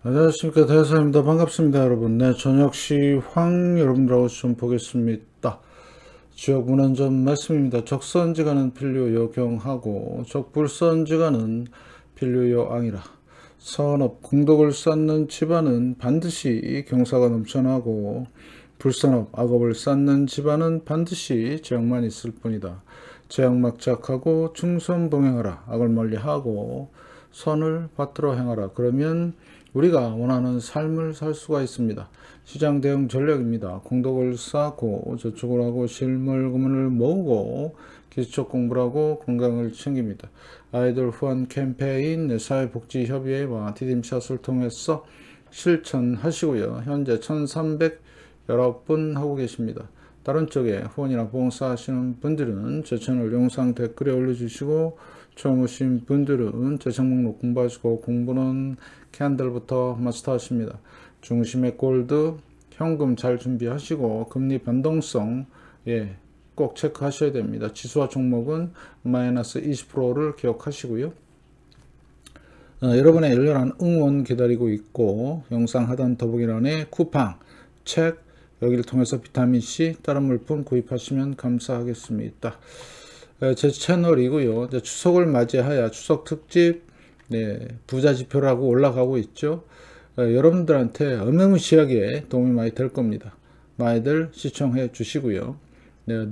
안녕하십니까, 대사입니다. 반갑습니다, 여러분. 네, 저녁 시황 여러분들하고 좀 보겠습니다. 지역문헌점 말씀입니다. 적선지가는 필류요 경하고 적불선지가는 필류요 앙이라. 선업 공덕을 쌓는 집안은 반드시 경사가 넘쳐나고 불선업 악업을 쌓는 집안은 반드시 재앙만 있을 뿐이다. 재앙막작하고 충선봉행하라. 악을 멀리하고 선을 받들어 행하라. 그러면 우리가 원하는 삶을 살 수가 있습니다. 시장 대응 전략입니다. 공덕을 쌓고 저축을 하고 실물금을 모으고 기초 공부를 하고 건강을 챙깁니다. 아이들 후원 캠페인 사회복지협의회와 디딤샷을 통해서 실천하시고요. 현재 1319분 하고 계십니다. 다른 쪽에 후원이나 봉사하시는 분들은 제 채널 영상 댓글에 올려주시고 처음 오신 분들은 제 목록 공부하시고 공부는 캔들부터 마스터하십니다. 중심의 골드 현금 잘 준비하시고 금리 변동성 꼭 체크하셔야 됩니다. 지수와 종목은 마이너스 20%를 기억하시고요. 여러분의 열렬한 응원 기다리고 있고 영상 하단 더보기란에 쿠팡, 책 여기를 통해서 비타민C 다른 물품 구입하시면 감사하겠습니다. 제 채널이고요. 이제 추석을 맞이하여 추석 특집 부자지표라고 올라가고 있죠. 여러분들한테 어마무시하게 도움이 많이 될 겁니다. 많이들 시청해 주시고요.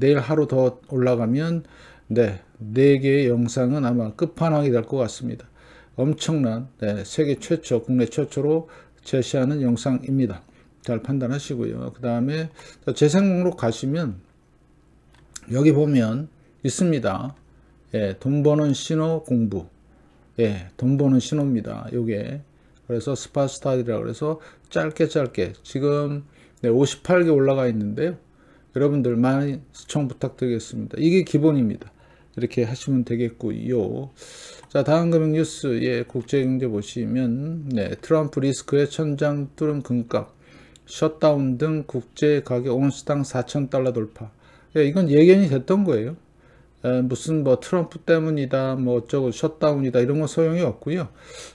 내일 하루 더 올라가면 4개의 영상은 아마 끝판왕이 될 것 같습니다. 엄청난 세계 최초, 국내 최초로 제시하는 영상입니다. 잘 판단하시고요. 그 다음에 재생 목록 가시면 여기 보면 있습니다. 돈 버는 신호 공부. 돈 버는 신호입니다. 요게. 그래서 스파스타디라 그래서 짧게 지금 58개 올라가 있는데요. 여러분들 많이 시청 부탁드리겠습니다. 이게 기본입니다. 이렇게 하시면 되겠고요. 자, 다음 금융 뉴스 국제경제 보시면 트럼프 리스크의 천장 뚫은 금값 셧다운 등 국제 가격 온스당 4,000달러 돌파. 이건 예견이 됐던 거예요. 무슨 트럼프 때문이다, 어쩌고 셧다운이다 이런 건 소용이 없고요.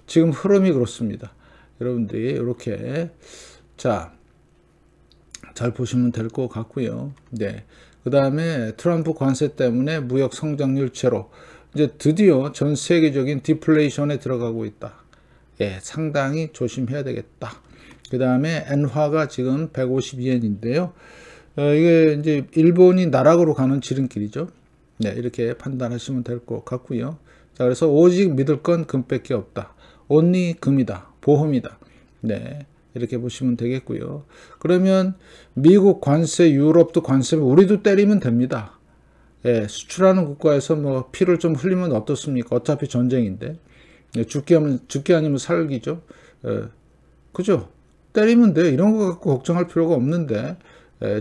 지금 흐름이 그렇습니다. 여러분들이 이렇게 잘 보시면 될 것 같고요. 그 다음에 트럼프 관세 때문에 무역 성장률 제로. 이제 드디어 전 세계적인 디플레이션에 들어가고 있다. 상당히 조심해야 되겠다. 그 다음에 엔화가 지금 152엔인데요. 이게 이제 일본이 나락으로 가는 지름길이죠. 이렇게 판단하시면 될 것 같고요. 자, 그래서 오직 믿을 건 금밖에 없다. only 금이다. 보험이다. 이렇게 보시면 되겠고요. 그러면 미국 관세, 유럽도 관세면 우리도 때리면 됩니다. 수출하는 국가에서 피를 좀 흘리면 어떻습니까? 어차피 전쟁인데. 죽기 아니면 살기죠. 그죠? 때리면 돼. 이런 거 갖고 걱정할 필요가 없는데,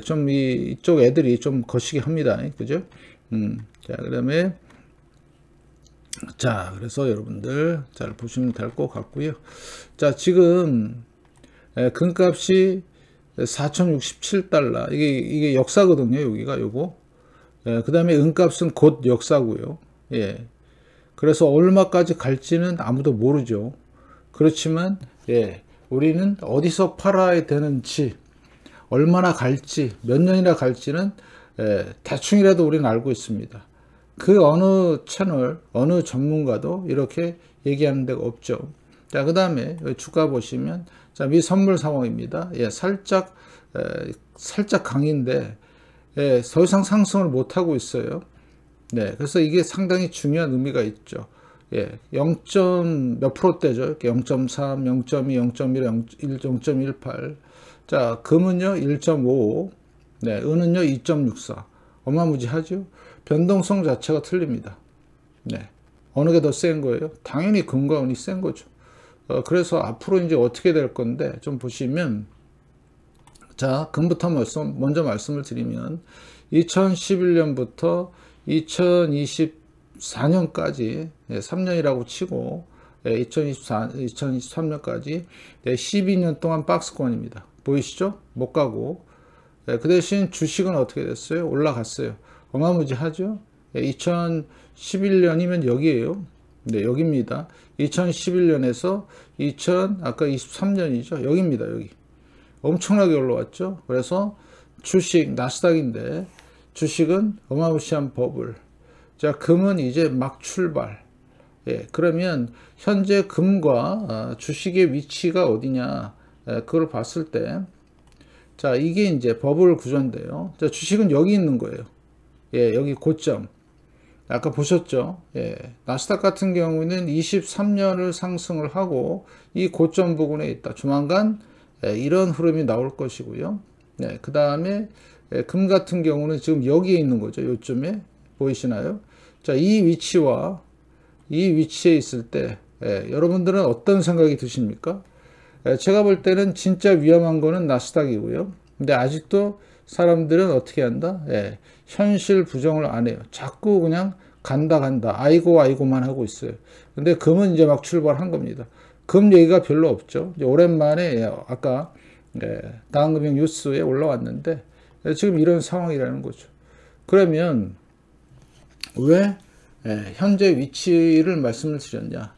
좀 이쪽 애들이 좀 거시기 합니다. 그죠? 그 다음에, 그래서 여러분들 잘 보시면 될 것 같고요. 지금, 금값이 4,067달러. 이게 역사거든요. 여기가 요거. 그 다음에 은값은 곧 역사고요. 그래서 얼마까지 갈지는 아무도 모르죠. 그렇지만, 우리는 어디서 팔아야 되는지, 얼마나 갈지, 몇 년이나 갈지는 대충이라도 우리는 알고 있습니다. 그 어느 채널, 어느 전문가도 이렇게 얘기하는 데가 없죠. 그 다음에 주가 보시면 미 선물 상황입니다. 살짝 강인데 더 이상 상승을 못 하고 있어요. 그래서 이게 상당히 중요한 의미가 있죠. 0. 몇 프로대죠. 0.3, 0.2, 0.1, 0.18. 자, 금은요 1.5, 은은요 2.64. 어마무지하죠. 변동성 자체가 틀립니다. 어느 게 더 센 거예요? 당연히 금과 은이 센 거죠. 그래서 앞으로 이제 어떻게 될 건데 좀 보시면, 금부터 먼저 말씀을 드리면 2011년부터 2024년까지 3년이라고 치고 2023년까지 12년 동안 박스권입니다. 보이시죠? 못 가고. 그 대신 주식은 어떻게 됐어요? 올라갔어요. 어마무지하죠? 2011년이면 여기에요. 네, 여기입니다. 2011년에서 아까 23년이죠. 여기입니다. 여기. 엄청나게 올라왔죠. 그래서 주식 나스닥인데 주식은 어마무시한 버블. 자, 금은 이제 막 출발. 예, 그러면 현재 금과 주식의 위치가 어디냐? 예, 그걸 봤을 때, 자, 이게 이제 버블 구조인데요. 자, 주식은 여기 있는 거예요. 예, 여기 고점. 아까 보셨죠? 예, 나스닥 같은 경우는 23년을 상승을 하고 이 고점 부근에 있다. 조만간 이런 흐름이 나올 것이고요. 네, 그 다음에 금 같은 경우는 지금 여기에 있는 거죠. 요쯤에 보이시나요? 자, 이 위치와 이 위치에 있을 때 여러분들은 어떤 생각이 드십니까? 제가 볼 때는 진짜 위험한 거는 나스닥이고요. 근데 아직도 사람들은 어떻게 한다? 현실 부정을 안 해요. 자꾸 그냥 간다 아이고만 하고 있어요. 근데 금은 이제 막 출발한 겁니다. 금 얘기가 별로 없죠. 이제 오랜만에 아까 다한금융 뉴스에 올라왔는데 지금 이런 상황이라는 거죠. 그러면 왜 현재 위치를 말씀을 드렸냐?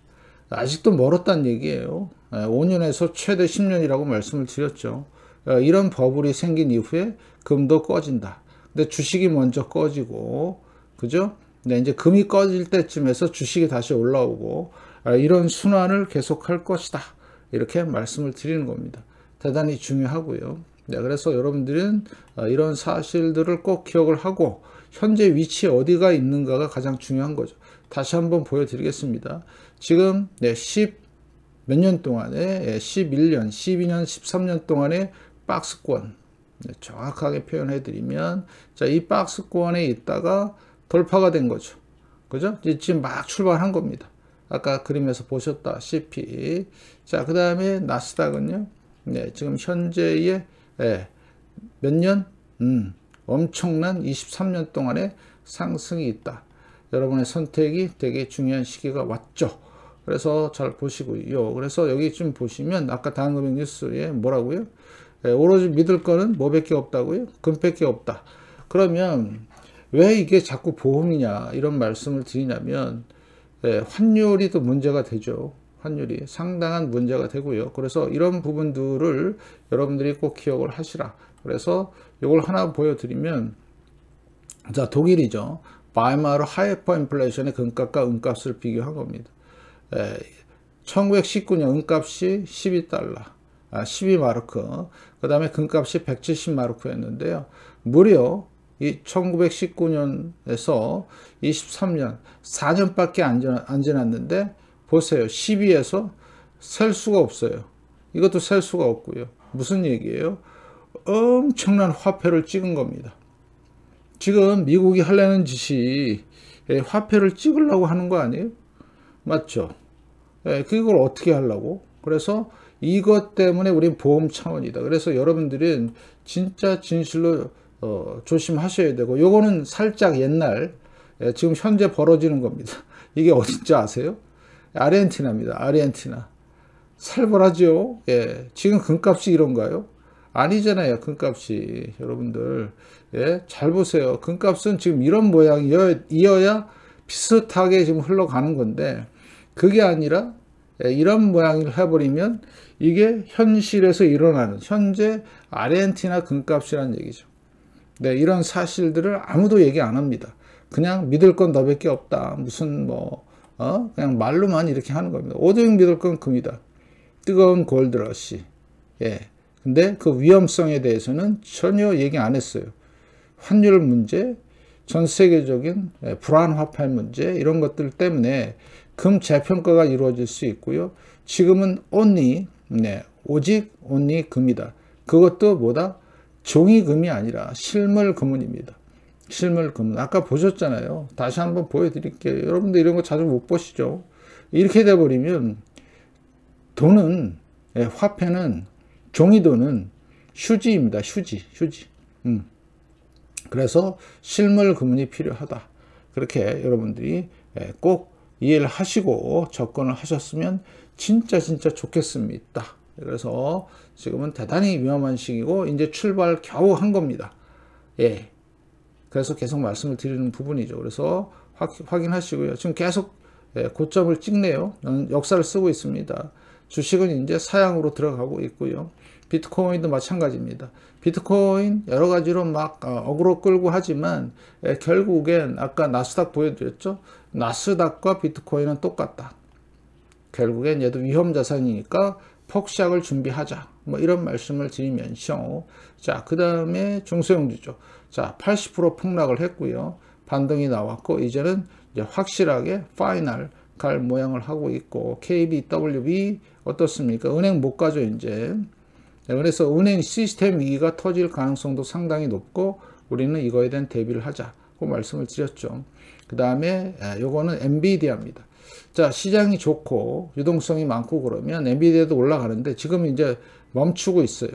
아직도 멀었다는 얘기예요. 5년에서 최대 10년이라고 말씀을 드렸죠. 이런 버블이 생긴 이후에 금도 꺼진다. 근데 주식이 먼저 꺼지고, 그죠? 네, 이제 금이 꺼질 때쯤에서 주식이 다시 올라오고, 이런 순환을 계속할 것이다. 이렇게 말씀을 드리는 겁니다. 대단히 중요하고요. 네, 그래서 여러분들은 이런 사실들을 꼭 기억을 하고, 현재 위치에 어디가 있는가가 가장 중요한 거죠. 다시 한번 보여드리겠습니다. 지금 몇 년 동안에 11년, 12년, 13년 동안의 박스권 정확하게 표현해드리면 자, 이 박스권에 있다가 돌파가 된 거죠. 그죠? 지금 막 출발한 겁니다. 아까 그림에서 보셨다시피 자, 그 다음에 나스닥은요. 네, 지금 현재의 몇 년? 엄청난 23년 동안의 상승이 있다. 여러분의 선택이 되게 중요한 시기가 왔죠. 그래서 잘 보시고요. 그래서 여기 좀 보시면 아까 다한금융 뉴스에 뭐라고요? 오로지 믿을 거는 뭐밖에 없다고요? 금밖에 없다. 그러면 왜 이게 자꾸 보험이냐 이런 말씀을 드리냐면 환율이 또 문제가 되죠. 환율이 상당한 문제가 되고요. 그래서 이런 부분들을 여러분들이 꼭 기억을 하시라. 그래서 이걸 하나 보여드리면 자, 독일이죠. 바이마르 하이퍼 인플레이션의 금값과 은값을 비교한 겁니다. 1919년 은값이 12달러, 12마르크, 그 다음에 금값이 170마르크였는데요. 무려 이 1919년에서 23년, 4년밖에 안 지났는데 보세요. 12에서 셀 수가 없어요. 이것도 셀 수가 없고요. 무슨 얘기예요? 엄청난 화폐를 찍은 겁니다. 지금 미국이 하려는 짓이 화폐를 찍으려고 하는 거 아니에요? 맞죠? 그걸 어떻게 하려고? 그래서 이것 때문에 우린 보험 차원이다. 그래서 여러분들은 진짜 진실로 조심하셔야 되고 요거는 살짝 옛날 지금 현재 벌어지는 겁니다. 이게 어딘지 아세요? 아르헨티나입니다. 아르헨티나. 살벌하죠? 예, 지금 금값이 이런가요? 아니잖아요. 금값이 여러분들 잘 보세요. 금값은 지금 이런 모양이어야 비슷하게 지금 흘러가는 건데 그게 아니라 이런 모양을 해버리면 이게 현실에서 일어나는 현재 아르헨티나 금값이라는 얘기죠. 네, 이런 사실들을 아무도 얘기 안 합니다. 그냥 믿을 건 너밖에 없다. 무슨 그냥 말로만 이렇게 하는 겁니다. 오직 믿을 건 금이다. 뜨거운 골드러시. 예. 근데 그 위험성에 대해서는 전혀 얘기 안 했어요. 환율 문제, 전 세계적인 불안 화폐 문제 이런 것들 때문에 금 재평가가 이루어질 수 있고요. 지금은 오직 금이다. 그것도 뭐다? 종이금이 아니라 실물금은입니다. 실물금은 아까 보셨잖아요. 다시 한번 보여드릴게요. 여러분들 이런 거 자주 못 보시죠? 이렇게 돼버리면 돈은 화폐는 종이돈은 휴지입니다. 휴지. 그래서 실물 금은이 필요하다. 그렇게 여러분들이 꼭 이해를 하시고 접근을 하셨으면 진짜 좋겠습니다. 그래서 지금은 대단히 위험한 시기고 이제 출발 겨우 한 겁니다. 예. 그래서 계속 말씀을 드리는 부분이죠. 그래서 확인하시고요. 지금 계속 고점을 찍네요. 역사를 쓰고 있습니다. 주식은 이제 사양으로 들어가고 있고요. 비트코인도 마찬가지입니다. 비트코인 여러 가지로 막 어그로 끌고 하지만 결국엔 아까 나스닥 보여드렸죠. 나스닥과 비트코인은 똑같다. 결국엔 얘도 위험 자산이니까 폭삭을 준비하자. 뭐 이런 말씀을 드리면서 자, 그 다음에 중소형주죠. 자, 80% 폭락을 했고요. 반등이 나왔고 이제는 이제 확실하게 파이널 갈 모양을 하고 있고 KBWB 어떻습니까? 은행 못 가죠 이제. 그래서 은행 시스템 위기가 터질 가능성도 상당히 높고 우리는 이거에 대한 대비를 하자고 말씀을 드렸죠. 그 다음에 요거는 엔비디아입니다. 자, 시장이 좋고 유동성이 많고 그러면 엔비디아도 올라가는데 지금 이제 멈추고 있어요.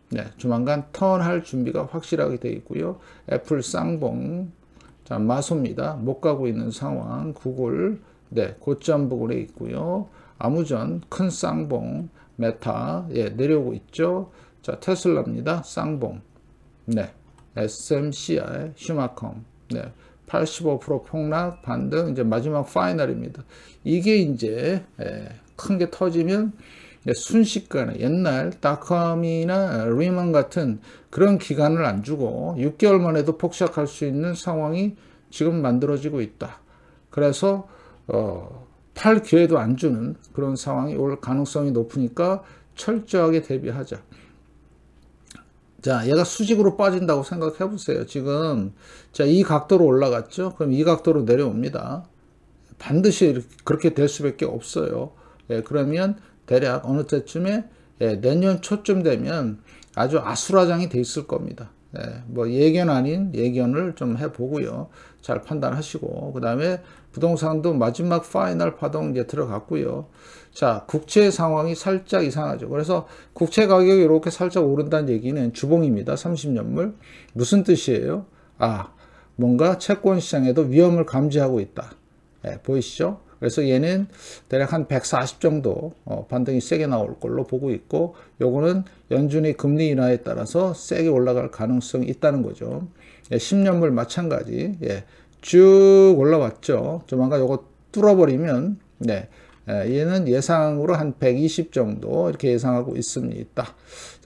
네, 조만간 턴할 준비가 확실하게 되어 있고요. 애플 쌍봉, 자, 마소입니다. 못 가고 있는 상황. 구글, 네, 고점 부근에 있고요. 아무전 큰 쌍봉, 메타, 예, 내려오고 있죠. 자, 테슬라입니다. 쌍봉, 네, SMCI, 휴마컴, 네, 85% 폭락, 반등, 이제 마지막 파이널입니다. 이게 이제 큰 게 터지면 순식간에 옛날 닷컴이나 리먼 같은 그런 기간을 안 주고 6개월만 해도 폭삭할 수 있는 상황이 지금 만들어지고 있다. 그래서 팔 기회도 안 주는 그런 상황이 올 가능성이 높으니까 철저하게 대비하자. 자, 얘가 수직으로 빠진다고 생각해 보세요. 지금 자, 이 각도로 올라갔죠. 그럼 이 각도로 내려옵니다. 반드시 그렇게 될 수밖에 없어요. 예, 그러면 대략 어느 때쯤에 내년 초쯤 되면 아주 아수라장이 돼 있을 겁니다. 뭐 예견 아닌 예견을 좀 해보고요. 잘 판단하시고 그 다음에 부동산도 마지막 파이널 파동 이제 들어갔고요. 자, 국채 상황이 살짝 이상하죠. 그래서 국채 가격이 이렇게 살짝 오른다는 얘기는 주봉입니다. 30년물. 무슨 뜻이에요? 아, 뭔가 채권 시장에도 위험을 감지하고 있다. 보이시죠? 그래서 얘는 대략 한 140 정도 반등이 세게 나올 걸로 보고 있고 요거는 연준의 금리 인하에 따라서 세게 올라갈 가능성이 있다는 거죠. 10년물 마찬가지. 쭉 올라왔죠. 조만간 요거 뚫어버리면 얘는 예상으로 한 120 정도 이렇게 예상하고 있습니다. 자,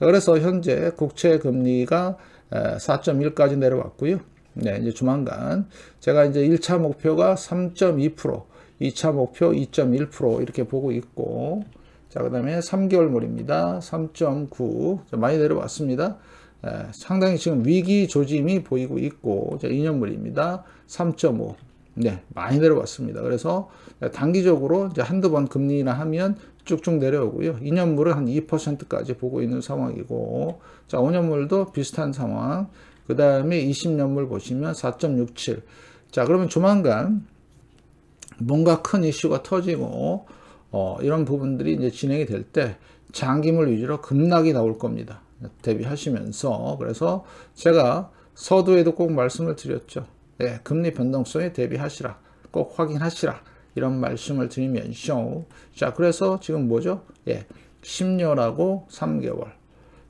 그래서 현재 국채 금리가 4.1까지 내려왔고요. 이제 조만간 제가 이제 1차 목표가 3.2%, 2차 목표 2.1% 이렇게 보고 있고, 자, 그 다음에 3개월물입니다. 3.9 많이 내려왔습니다. 상당히 지금 위기 조짐이 보이고 있고, 2년물입니다. 3.5 네, 많이 내려왔습니다. 그래서 단기적으로 이제 한두 번 금리 인하 하면 쭉쭉 내려오고요. 2년물은 한 2%까지 보고 있는 상황이고, 자, 5년물도 비슷한 상황. 그 다음에 20년물 보시면 4.67. 자, 그러면 조만간 뭔가 큰 이슈가 터지고, 이런 부분들이 이제 진행이 될 때 장기물 위주로 급락이 나올 겁니다. 대비하시면서. 그래서 제가 서두에도 꼭 말씀을 드렸죠. 금리 변동성에 대비하시라. 꼭 확인하시라. 이런 말씀을 드리면서. 자, 그래서 지금 뭐죠? 10년하고 3개월,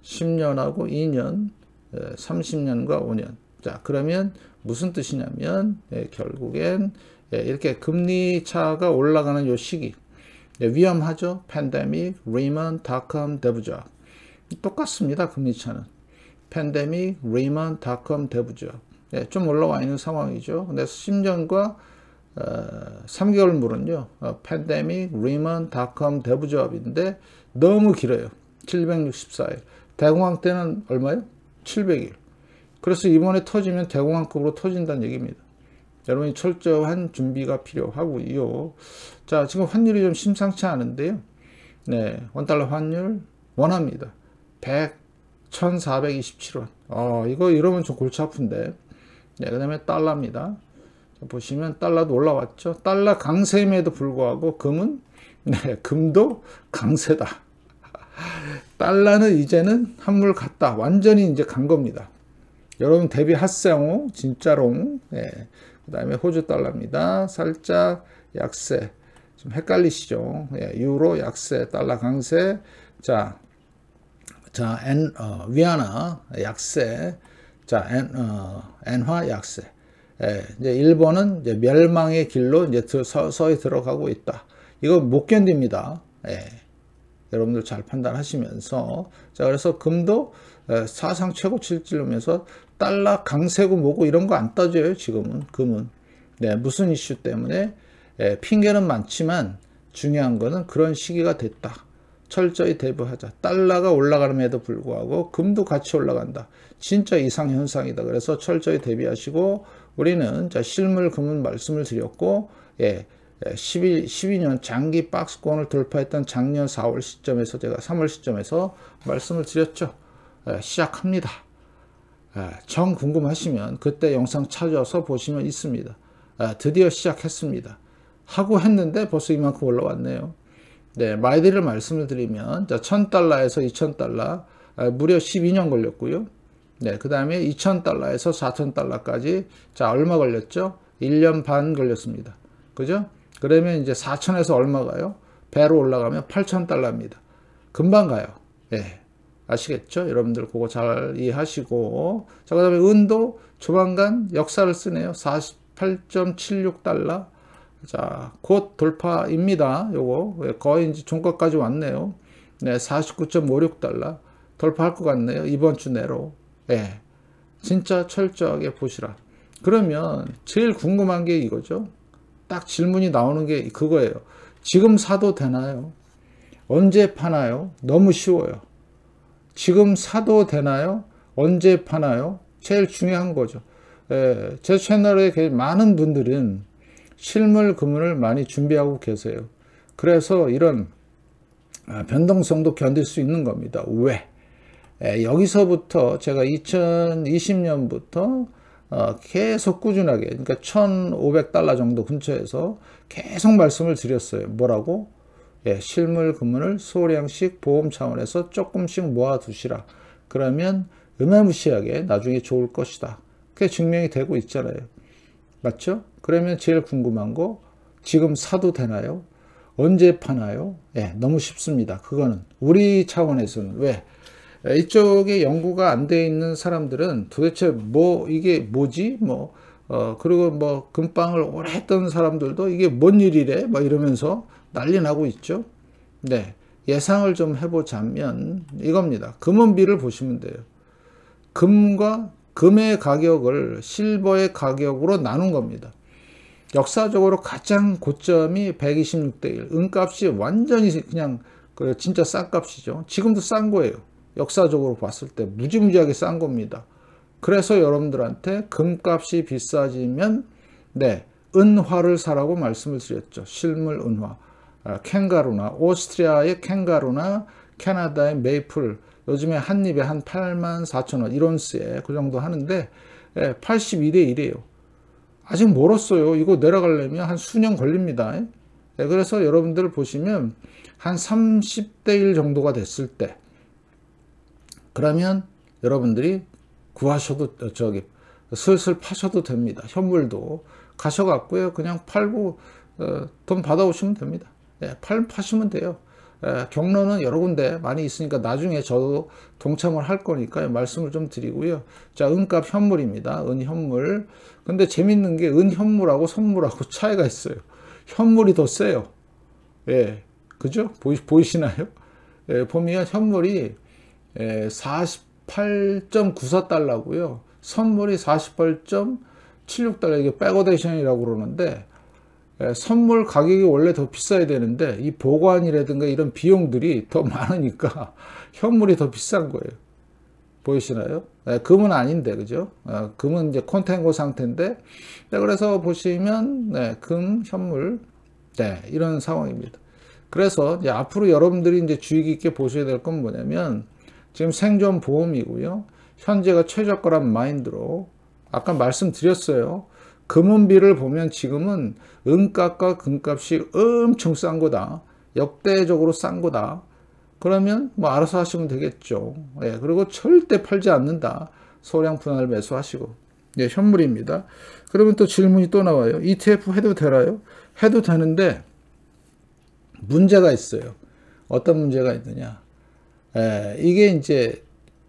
10년하고 2년, 30년과 5년. 자, 그러면 무슨 뜻이냐면, 결국엔 이렇게 금리 차가 올라가는 요 시기. 위험하죠? 팬데믹, 리먼, 닷컴, 데브잡. 똑같습니다. 금리 차는. 팬데믹, 리먼, 닷컴, 데브잡. 좀 올라와 있는 상황이죠. 근데 10년과 3개월물은요. 팬데믹, 리먼, 닷컴, 데브잡인데 너무 길어요. 764일. 대공황 때는 얼마요? 700일. 그래서 이번에 터지면 대공황급으로 터진다는 얘기입니다. 여러분이 철저한 준비가 필요하고요. 자, 지금 환율이 좀 심상치 않은데요. 원달러 환율 원합니다. 1427원. 이거 이러면 좀 골치 아픈데. 그 다음에 달러입니다. 자, 보시면 달러도 올라왔죠. 달러 강세임에도 불구하고 금은 금도 강세다. 달러는 이제는 한물 갔다. 완전히 이제 간 겁니다. 여러분 대비하세요. 진짜로. 그 다음에 호주 달러입니다. 살짝 약세. 좀 헷갈리시죠? 유로 약세, 달러 강세. 자, 위안화 약세. 자, 엔화 약세. 이제 일본은 이제 멸망의 길로 이제 서서히 들어가고 있다. 이거 못 견딥니다. 여러분들 잘 판단하시면서. 자, 그래서 금도 사상 최고치를 찌르면서 달러 강세고 뭐고 이런 거 안 따져요. 지금은 금은. 무슨 이슈 때문에 핑계는 많지만 중요한 거는 그런 시기가 됐다. 철저히 대비하자. 달러가 올라가는에도 불구하고 금도 같이 올라간다. 진짜 이상현상이다. 그래서 철저히 대비하시고 우리는 자 실물 금은 말씀을 드렸고 12년 장기 박스권을 돌파했던 작년 4월 시점에서 제가 3월 시점에서 말씀을 드렸죠. 시작합니다. 정 궁금하시면 그때 영상 찾아서 보시면 있습니다. 드디어 시작했습니다. 하고 했는데 벌써 이만큼 올라왔네요. 마이들을 말씀을 드리면 자 1000달러에서 2000달러 무려 12년 걸렸고요. 그 다음에 2000달러에서 4000달러까지 자 얼마 걸렸죠? 1년 반 걸렸습니다. 그죠? 그러면 이제 4000에서 얼마 가요? 배로 올라가면 8000달러입니다. 금방 가요. 아시겠죠? 여러분들 그거 잘 이해하시고. 자, 그 다음에 은도 조만간 역사를 쓰네요. 48.76달러. 자, 곧 돌파입니다. 요거 거의 이제 종가까지 왔네요. 49.56달러 돌파할 것 같네요. 이번 주 내로. 진짜 철저하게 보시라. 그러면 제일 궁금한 게 이거죠. 딱 질문이 나오는 게 그거예요. 지금 사도 되나요? 언제 파나요? 너무 쉬워요. 지금 사도 되나요? 언제 파나요? 제일 중요한 거죠. 제 채널에 많은 분들은 실물 금을 많이 준비하고 계세요. 그래서 이런 변동성도 견딜 수 있는 겁니다. 왜? 여기서부터 제가 2020년부터 계속 꾸준하게, 그러니까 1500달러 정도 근처에서 계속 말씀을 드렸어요. 뭐라고? 실물 금을 소량씩 보험 차원에서 조금씩 모아두시라. 그러면 어마무시하게 나중에 좋을 것이다. 그게 증명이 되고 있잖아요. 맞죠? 그러면 제일 궁금한 거, 지금 사도 되나요? 언제 파나요? 너무 쉽습니다. 그거는 우리 차원에서는. 왜? 이쪽에 연구가 안 돼 있는 사람들은 도대체 이게 뭐지? 그리고 금방을 오래 했던 사람들도 이게 뭔 일이래? 이러면서 난리 나고 있죠. 예상을 좀 해보자면 이겁니다. 금은비를 보시면 돼요. 금의 가격을 실버의 가격으로 나눈 겁니다. 역사적으로 가장 고점이 126대 1. 은값이 완전히 그냥 진짜 싼 값이죠. 지금도 싼 거예요. 역사적으로 봤을 때 무지무지하게 싼 겁니다. 그래서 여러분들한테 금값이 비싸지면 은화를 사라고 말씀을 드렸죠. 실물 은화. 캥가루나 오스트리아의 캥가루나 캐나다의 메이플 요즘에 한 입에 한 84,000원 1온스에 그 정도 하는데 82대 1이에요. 아직 멀었어요. 이거 내려가려면 한 수년 걸립니다. 그래서 여러분들 보시면 한 30대 1 정도가 됐을 때 그러면 여러분들이 구하셔도 슬슬 파셔도 됩니다. 현물도 가셔갖고요. 그냥 팔고 돈 받아오시면 됩니다. 파시면 돼요. 경로는 여러 군데 많이 있으니까 나중에 저도 동참을 할 거니까 말씀을 좀 드리고요. 자, 은값 현물입니다. 은현물. 근데 재밌는 게 은현물하고 선물하고 차이가 있어요. 현물이 더 세요. 그죠? 보이시나요? 보면 현물이 48.94달러고요. 선물이 48.76달러. 이게 백오데이션이라고 그러는데 선물 가격이 원래 더 비싸야 되는데 이 보관이라든가 이런 비용들이 더 많으니까 현물이 더 비싼 거예요. 보이시나요? 금은 아닌데, 그죠? 금은 이제 콘탱고 상태인데, 그래서 보시면 금, 현물, 이런 상황입니다. 그래서 이제 앞으로 여러분들이 이제 주의 깊게 보셔야 될 건 뭐냐면 지금 생존 보험이고요. 현재가 최저가란 마인드로 아까 말씀드렸어요. 금은비를 보면 지금은 은값과 금값이 엄청 싼 거다. 역대적으로 싼 거다. 그러면 알아서 하시면 되겠죠. 그리고 절대 팔지 않는다. 소량 분할 매수하시고. 현물입니다. 그러면 또 질문이 또 나와요. ETF 해도 되나요? 해도 되는데 문제가 있어요. 어떤 문제가 있느냐. 이게 이제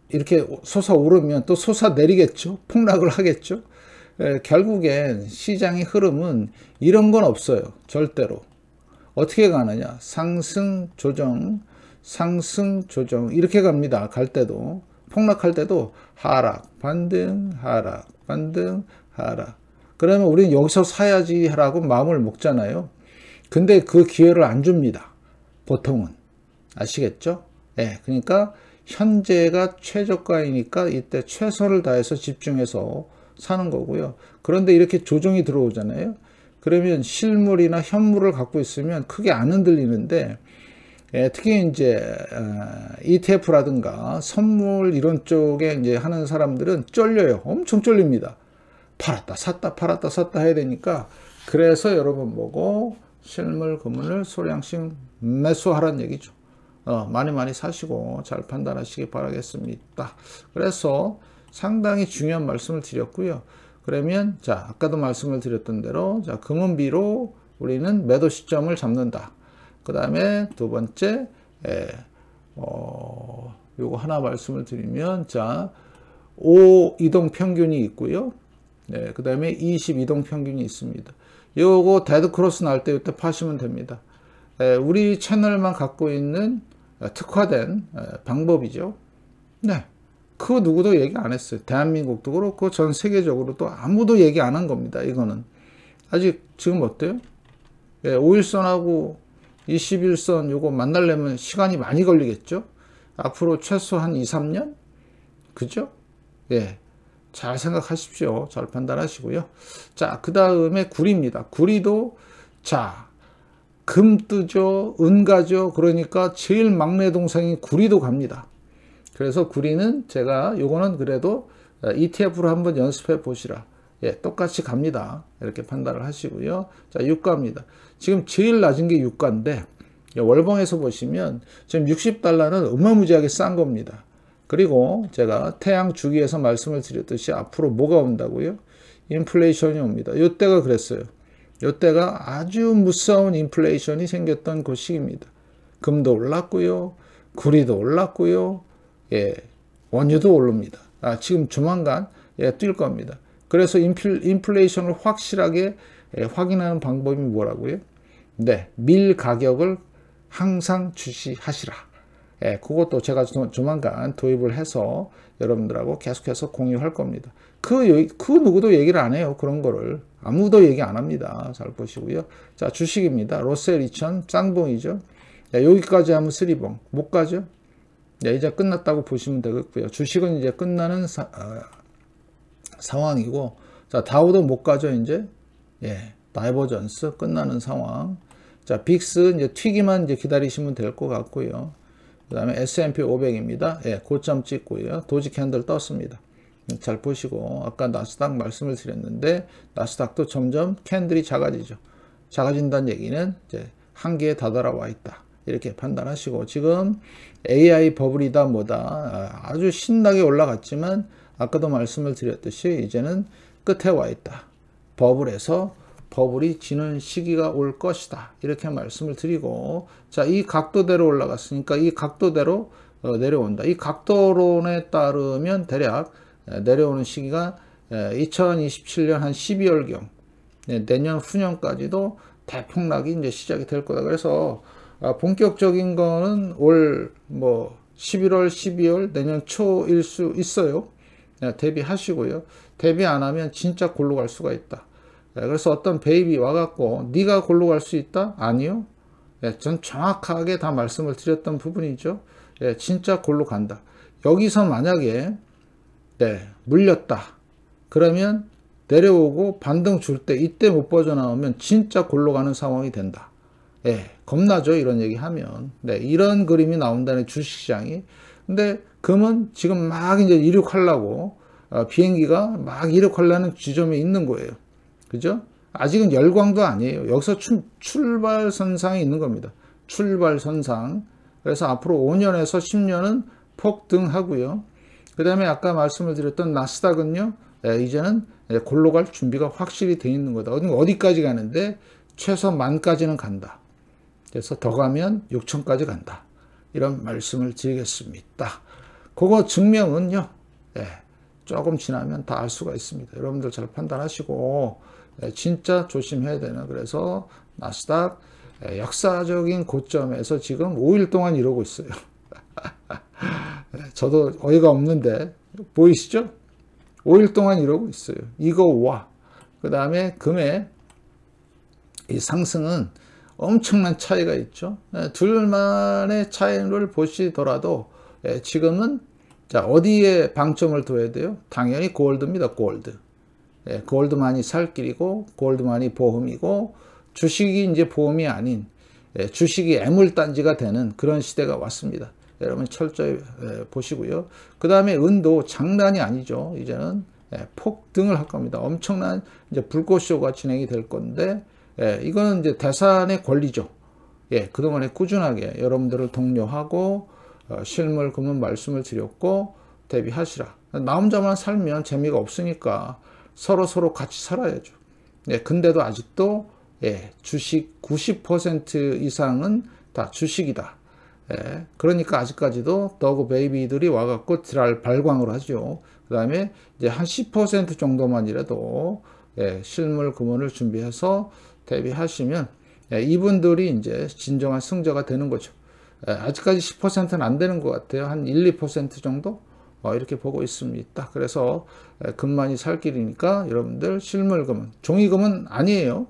이렇게 솟아오르면 또 솟아내리겠죠. 폭락을 하겠죠. 결국엔 시장의 흐름은 이런 건 없어요. 절대로. 어떻게 가느냐? 상승, 조정, 상승, 조정 이렇게 갑니다. 갈 때도. 폭락할 때도 하락, 반등, 하락, 반등, 하락. 그러면 우리는 여기서 사야지 라고 마음을 먹잖아요. 근데 그 기회를 안 줍니다. 보통은. 아시겠죠? 예, 그러니까 현재가 최저가이니까 이때 최선을 다해서 집중해서 사는 거고요. 그런데 이렇게 조정이 들어오잖아요. 그러면 실물이나 현물을 갖고 있으면 크게 안 흔들리는데, 예, 특히 이제 ETF라든가 선물 이런 쪽에 이제 하는 사람들은 쫄려요. 엄청 쫄립니다. 팔았다 샀다 팔았다 샀다 해야 되니까. 그래서 여러분 보고 실물 금은을 소량씩 매수하라는 얘기죠. 많이 사시고 잘 판단하시기 바라겠습니다. 그래서 상당히 중요한 말씀을 드렸고요. 그러면 자, 아까도 말씀을 드렸던 대로 자, 금은비로 우리는 매도 시점을 잡는다. 그 다음에 두 번째, 요거 하나 말씀을 드리면, 자, 5 이동 평균이 있고요. 네, 그 다음에 20 이동 평균이 있습니다. 요거 데드 크로스 날 때 이때 파시면 됩니다. 우리 채널만 갖고 있는 특화된 방법이죠. 네. 그거 누구도 얘기 안 했어요. 대한민국도 그렇고 전 세계적으로도 아무도 얘기 안 한 겁니다. 이거는. 아직 지금 어때요? 5일선하고 21선 요거 만나려면 시간이 많이 걸리겠죠? 앞으로 최소 한 2, 3년? 그죠? 예. 잘 생각하십시오. 잘 판단하시고요. 자, 그 다음에 구리입니다. 구리도, 자, 금 뜨죠? 은 가죠? 그러니까 제일 막내 동생이 구리도 갑니다. 그래서 구리는 제가 요거는 그래도 ETF로 한번 연습해 보시라. 예, 똑같이 갑니다. 이렇게 판단을 하시고요. 자, 유가입니다. 지금 제일 낮은 게 유가인데, 월봉에서 보시면 지금 60달러는 어마무지하게 싼 겁니다. 그리고 제가 태양 주기에서 말씀을 드렸듯이 앞으로 뭐가 온다고요? 인플레이션이 옵니다. 이때가 그랬어요. 이때가 아주 무서운 인플레이션이 생겼던 그 시기입니다. 금도 올랐고요. 구리도 올랐고요. 예, 원유도 오릅니다. 지금 조만간 뛸 겁니다. 그래서 인플레이션을 확실하게 확인하는 방법이 뭐라고요? 네, 밀 가격을 항상 주시하시라. 예, 그것도 제가 조만간 도입을 해서 여러분들하고 계속해서 공유할 겁니다. 그 누구도 얘기를 안 해요. 그런 거를. 아무도 얘기 안 합니다. 잘 보시고요. 자, 주식입니다. 로셀 2000 쌍봉이죠. 자, 여기까지 하면 쓰리봉. 못 가죠? 네, 이제 끝났다고 보시면 되겠고요. 주식은 이제 끝나는 상황이고, 자, 다우도 못 가죠, 이제. 예, 다이버전스 끝나는 상황. 자, 빅스 이제 튀기만 이제 기다리시면 될 것 같고요. 그 다음에 S&P 500입니다. 예, 고점 찍고요. 도지 캔들 떴습니다. 잘 보시고, 아까 나스닥 말씀을 드렸는데, 나스닥도 점점 캔들이 작아지죠. 작아진다는 얘기는 이제 한계에 다다라와 있다. 이렇게 판단하시고, 지금 AI 버블이다 뭐다 아주 신나게 올라갔지만 아까도 말씀을 드렸듯이 이제는 끝에 와 있다. 버블이 지는 시기가 올 것이다. 이렇게 말씀을 드리고, 자, 이 각도대로 올라갔으니까 이 각도대로 내려온다. 이 각도론에 따르면 대략 내려오는 시기가 2027년 한 12월경 내년 후년까지도 대폭락이 이제 시작이 될 거다. 그래서 본격적인 거는 올 11월, 12월 내년 초일 수 있어요. 대비하시고요. 대비 안 하면 진짜 골로 갈 수가 있다. 그래서 어떤 베이비 와갖고 네가 골로 갈 수 있다? 아니요. 전 정확하게 다 말씀을 드렸던 부분이죠. 진짜 골로 간다. 여기서 만약에 물렸다. 그러면 내려오고 반등 줄 때 이때 못 빠져나오면 진짜 골로 가는 상황이 된다. 겁나죠, 이런 얘기 하면. 이런 그림이 나온다는 주식시장이. 근데 금은 지금 막 이제 이륙하려고, 비행기가 막 이륙하려는 지점에 있는 거예요. 그죠? 아직은 열광도 아니에요. 여기서 출발선상에 있는 겁니다. 출발선상. 그래서 앞으로 5년에서 10년은 폭등하고요. 그 다음에 아까 말씀을 드렸던 나스닥은요, 이제는 골로 갈 준비가 확실히 돼 있는 거다. 어디까지 가는데 최소 10,000까지는 간다. 그래서 더 가면 6,000까지 간다. 이런 말씀을 드리겠습니다. 그거 증명은요, 조금 지나면 다 알 수가 있습니다. 여러분들 잘 판단하시고 진짜 조심해야 되는. 그래서 나스닥 역사적인 고점에서 지금 5일 동안 이러고 있어요. 저도 어이가 없는데 보이시죠? 5일 동안 이러고 있어요. 이거와 그 다음에 금의 이 상승은 엄청난 차이가 있죠. 둘만의 차이를 보시더라도 지금은 자 어디에 방점을 둬야 돼요? 당연히 골드입니다. 골드. 골드만이 살 길이고 골드만이 보험이고 주식이 이제 보험이 아닌 주식이 애물단지가 되는 그런 시대가 왔습니다. 여러분 철저히 보시고요. 그 다음에 은도 장난이 아니죠. 이제는 폭등을 할 겁니다. 엄청난 이제 불꽃쇼가 진행이 될 건데 이거는 이제 대산의 권리죠. 그동안에 꾸준하게 여러분들을 독려하고 실물 금은 말씀을 드렸고 대비하시라. 나 혼자만 살면 재미가 없으니까 서로 같이 살아야죠. 근데도 아직도 주식 90% 이상은 다 주식이다. 그러니까 아직까지도 더그 베이비들이 와갖고 발광을 하죠. 그 다음에 이제 한 10% 정도만이라도 실물 금원을 준비해서 대비하시면 이분들이 이제 진정한 승자가 되는 거죠. 아직까지 10%는 안 되는 것 같아요. 한 1, 2% 정도 이렇게 보고 있습니다. 그래서 금만이 살 길이니까 여러분들 실물 금은 종이금은 아니에요.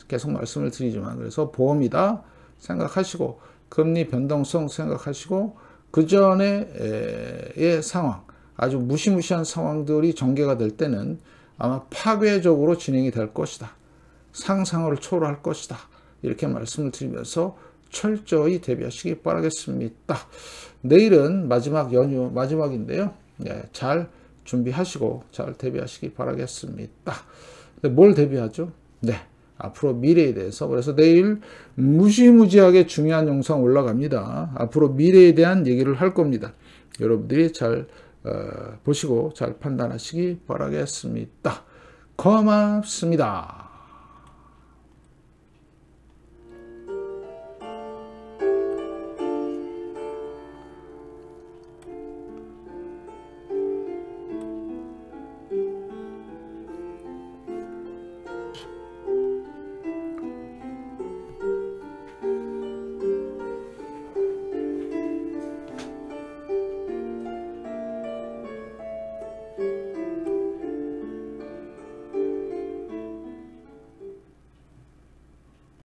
계속 말씀을 드리지만 그래서 보험이다 생각하시고 금리 변동성 생각하시고 그 전의 상황 아주 무시무시한 상황들이 전개가 될 때는 아마 파괴적으로 진행이 될 것이다. 상상을 초월할 것이다. 이렇게 말씀을 드리면서 철저히 대비하시기 바라겠습니다. 내일은 마지막 연휴 마지막인데요. 잘 준비하시고 잘 대비하시기 바라겠습니다. 뭘 대비하죠? 앞으로 미래에 대해서. 그래서 내일 무지무지하게 중요한 영상 올라갑니다. 앞으로 미래에 대한 얘기를 할 겁니다. 여러분들이 잘 보시고 잘 판단하시기 바라겠습니다. 고맙습니다.